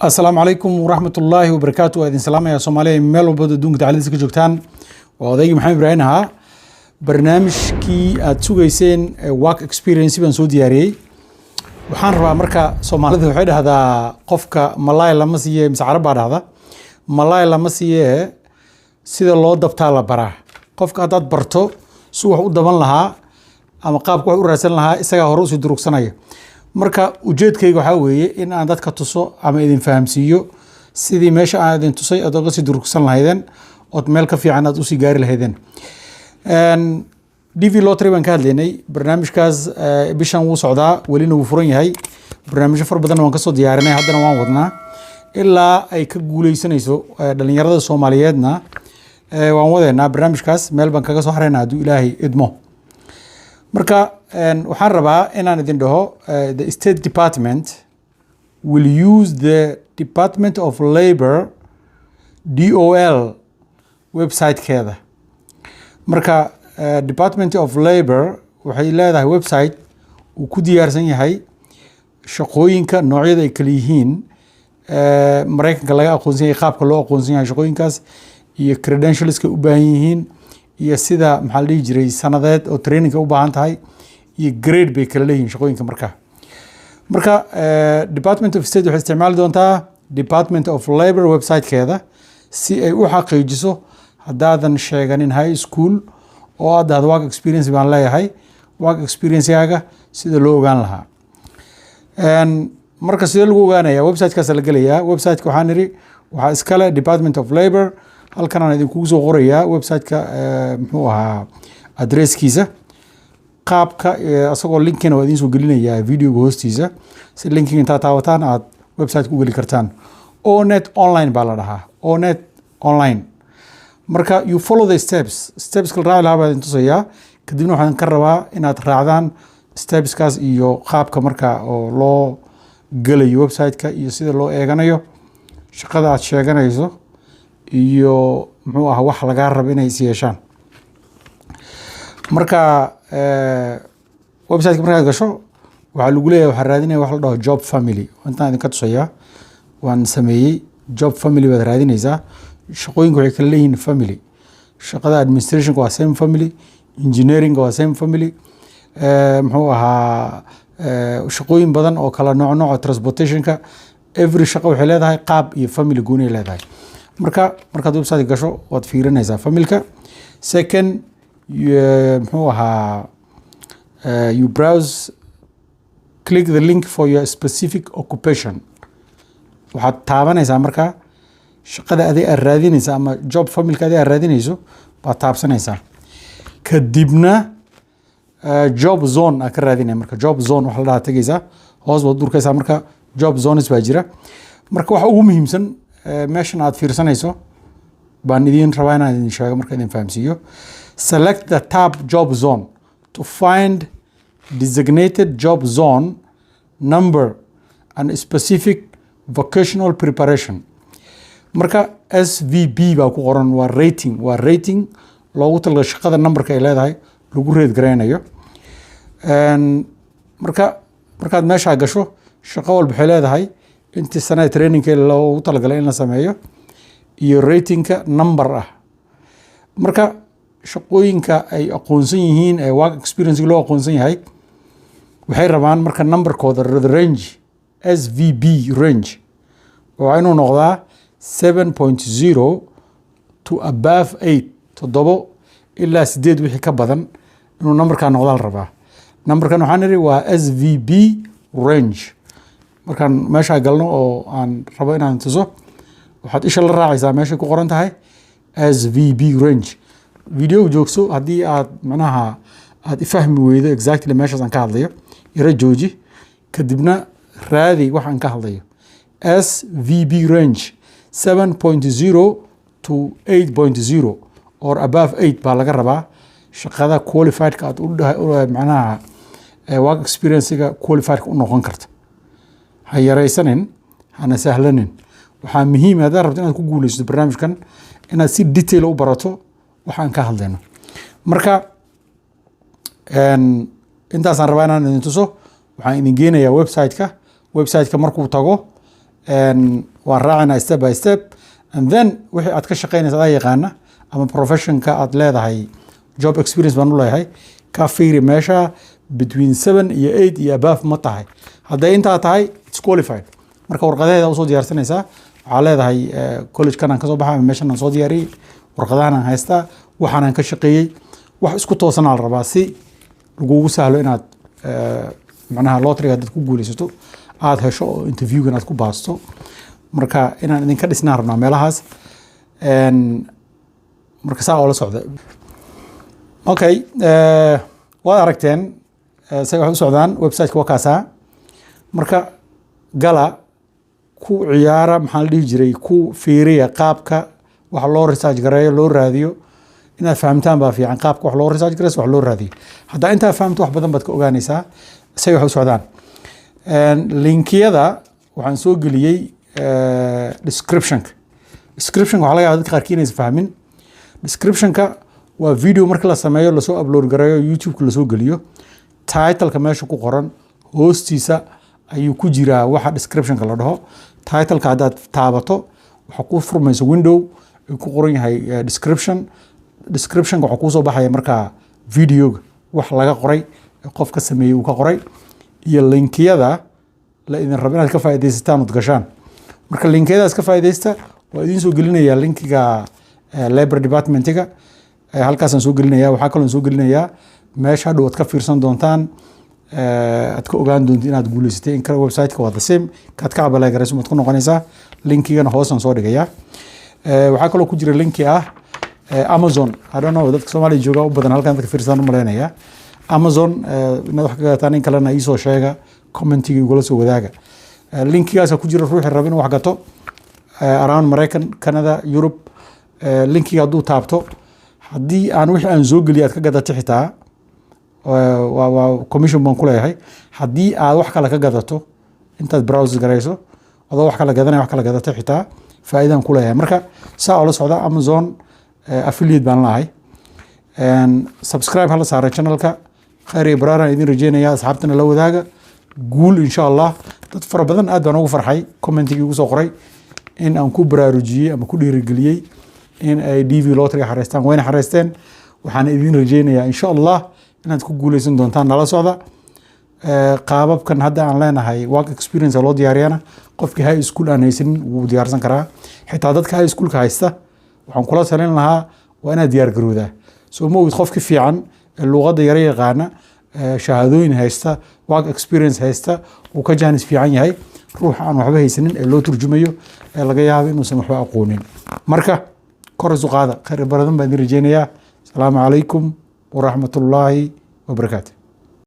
السلام عليكم ورحمة الله وبركاته. وإذن سلام يا صومالي ميلو بدو دونك تعالي سكي جوكتان وضيق محمد إبراهيم برنامج كي أتسوغيسين واك اكسبيرينسي بان سو دياري وحان ربا مركا صومالي وحيد هذا قفك ملاي لمسيه مس عرب هذا ملاي لمسيه سيدا لو دبتا براه قفك هداد برتو سو وحو دبان لها ama qaabku wax u raadsan lahaa isaga hore u sii durugsanaya marka ujeedkaygu waxa weeye in aan dadka tuso ama idin fahamsiiyo sidii meesha aan idin tusay aad uga sii durugsan lahaydeen oo meel ka fiican aad u sii gaari lahaydeen DV Lottery baan ka hadlaynay barnaamijkaas bishan wuu socdaa welina wuu furan yahay barnaamijyo far badan waan ka soo diyaarinay haddana waan wadnaa ilaa ay ka guuleysanayso dhalinyarada Soomaaliyeedna waan wadeynaa barnaamijkaas meel baan kaga soo xareynaa hadduu Ilaahay idmo marka waxaan rabaa inaan idin dhaho the State Department will use the Department of Labor DOL website-keeda marka Department of Labor waxay leedahay website uu ku diyaarsan yahay shaqooyinka noocyada ay kala yihiin Mareykanka laga aqoonsan yahay qaabka loo aqoonsan yahay shaqooyinkaas iyo credentials-ka u baahan yihiin iyo sida maxaa la dhihi jiray sanadeed oo training u baahan tahay iyo grade bay kala leeyihiin shaqooyinka marka Department of State waxay isticmaali doontaa Department of Labor website-keeda si ay u xaqiijiso haddaadan sheeganin high school oo aad dhahdo work experience baan leeyahay work experience-yaaga sida loo ogaan lahaa marka sida lagu ogaanayaa website-kaas la gelayaa website-ka waxaan niri waxaa iskale Department of Labor halkan aan idinku soo qorayaa website-ka muxuu ahaa address-kiisa qaabka asagoo linkina waa idin soo gelinayaa video-ga hoostiisa si linkiga inta taawataan aad website-ku geli kartaan onet online baa la dhahaa onet online marka you follow the steps kala raaci lahaa baan idin tusayaa kadibna waxaan ka rabaa inaad raacdaan stepskaas iyo qaabka marka oo loo gelayo website-ka iyo sida loo eeganayo shaqada aad sheeganayso iyo muxuu ahaa wax laga rabo inay is yeeshaan marka website-ka markaad gasho waxaa lagu leeyahay waxaa raadinaya wax la dhaho job family intaan idinka tusayaa waan sameeyey job family baad raadinaysaa shaqooyinka waxay kala leeyihiin family shaqada administration waa same family engineering waa same family muxuu ahaa shaqooyin badan oo kala nooc transportation-ka every shaqo waxay leedahay qaab iyo family gooni ay leedahay markaad website gasho waad fiirinaysaa familka second muxuu ahaa you browse click the link for your specific occupation waxaad taabanaysaa marka shaqada aad raadinaysa ama job familka aad raadinayso baad taabsanaysaa kadibna job zone aad ka raadinaysaa marka job zone waxa la dhahaa tagaysaa hoos baad durkaysaa marka job zones baa jira marka waxa ugu muhiimsan meeshan aad fiirsanayso baan idin rabaa inaan idin sheego marka idin fahamsiiyo select the tab job zone to find designated job zone number and specific vocational preparation marka SVP baa ku qoran waa rating loogu talagalay shaqada numberka ay leedahay lagu reed gareynayo markaad meesha gasho shaqo walba waxay leedahay intii sanad training loogu talagalay in la sameeyo iyo ratingka number ah marka shaqooyinka ay aqoonsan yihiin ee work experience loo aqoonsan yahay waxay rabaan marka numberkooda range SVB range oo inuu noqdaa 7.0 to above 8 todobo ilaa 8 wixii ka badan inuu numberka noqdaa la rabaa numberkan waxaan niri waa SVB range markaan meesha galno oo aan rabo inaan tuso waxaad isha la raacaysaa meesha ku qoran tahay SVB range video joogso haddii aad macnaha aad ifahmi weydo exactly meeshaas aan ka hadlayo ira jooji kadibna raadi waxaan ka hadlayo SVB range 7.0 to 8.0 or above 8 baa laga rabaa shaqada qualified-ka aad macnaha work experience-ga qualified-ka u noqon karta ha yaraysanin hana sahlanin waxaa muhiim ah haddaad rabto inaad ku guuleysato barnaamijkan inaad si detail u barato waxaan ka hadlayno marka intaasaan rabaa inaan idin tuso waxaan idin geenayaa website-ka markuu tago waan raacina step by step and then wixii aad ka shaqeynaysa adaa yaqaana ama professionka aad leedahay job experience baan u leeyahay ka fiiri meesha between 7 iyo 8 iyo above ma tahay hadday intaa tahay it's qualified marka warqadaheeda usoo diyaarsanaysaa waxaa leedahay college kanaan kasoo baxay ama meeshan aan soo diyaariyey warqadahan aan haystaa waxaan aan ka shaqeeyey wax isku toosanaa la rabaa si lagugu sahlo inaad macnaha lotteryga dad ku guulaysato aad hesho oo interviewgan aad ku baasto marka inaan idinka dhisnaan rabnaa meelahaas marka saa oo la socda okay waad aragteen say wax u socdaan websiteka waa kaasaa marka gala ku ciyaara maxaa la dhihi jiray ku fiiriya qaabka wax loo research gareeyo loo raadiyo inaad fahamtaan baa fiican qaabka wax loo research gareeyo wax loo raadiyo haddaa intaa fahamto wax badan baad ka ogaanaysaa say wax u socdaan linkiyada waxaan soo geliyey descriptionka waxaa laga yaabaa dadka qaarkii inaysan fahmin descriptionka waa video marka la sameeyo lasoo upload gareeyo youtube-ka lasoo geliyo titleka meesha ku qoran hoostiisa ayuu ku jiraa waxa descriptionka la dhaho titleka haddaad taabato waxaa ku furmaysa window ay ku qoran yahay descriptionka waxaa kuusoo baxaya markaa videoga wax laga qoray qof ka sameeyey uu ka qoray iyo linkiyada la idin rabo inaad ka faaidaysataan ood gashaan marka linkiyadaas ka faaidaysta waa idiin soo gelinaya linkiga labor departmentiga halkaasaan soo gelinaya waxaa kaloo soo gelinayaa meesha hadhow aad ka fiirsan doontaan aad ka ogaan doonto inaad guuleysatay in kale websiteka waa the same kaad ka abalay garayso maad ku noqonaysaa linkigana hoosaan soo dhigaya waxaa kaloo ku jira linki ah Amazon I don't know dadka Soomaaliya jooga u badan halkan dadka fiirsan u maleynaya Amazon inaad wax ka gataan in kalena iisoo sheega commentiga igula soo wadaaga linkigaas ku jira ruuxi raba inuu wax gato around Mareykan Canada Europe linkiga hadduu taabto haddii aan wixii aan soo geliyo aad ka gadato xitaa waa commission baan ku leeyahay haddii aad wax kale ka gadato intaad browse garayso adoo wax kale gadanaya wax kale gadato xitaa faa'iidaan ku leeyahay marka saa oo la socda Amazon affiliate baan lahay subscribe hala saara channelka khayr iyo baraaran idin rajeynaya asxaabtana la wadaaga guul insha Allah dad fara badan aad baan ugu farxay commentiga ugu soo qoray in aan ku baraarujiyey ama ku dhiirigeliyey in ay DV lottery xareystaan wayna xareysteen waxaan idin rajeynayaa insha Allah inaad ku guuleysan doontaan nala socda qaababkan hadda aan leenahay work experience loo diyaariyana qofkii high school aan haysanin wuu diyaarsan karaa xitaa dadka high schoolka haysta waxaan kula talin lahaa waa inaad diyaar garowdaa soo ma ogid qofki fiican luqadda yara yaqaana shahaadooyin haysta work experience haysta uu ka jaanis fiican yahay ruux aan waxba haysanin ee loo turjumayo ee laga yaabo inuusan waxba aqoonin marka kor isu qaada khayr badan baan idin rajeynayaa asalaamu calaykum waraxmatullaahi wabarakaatu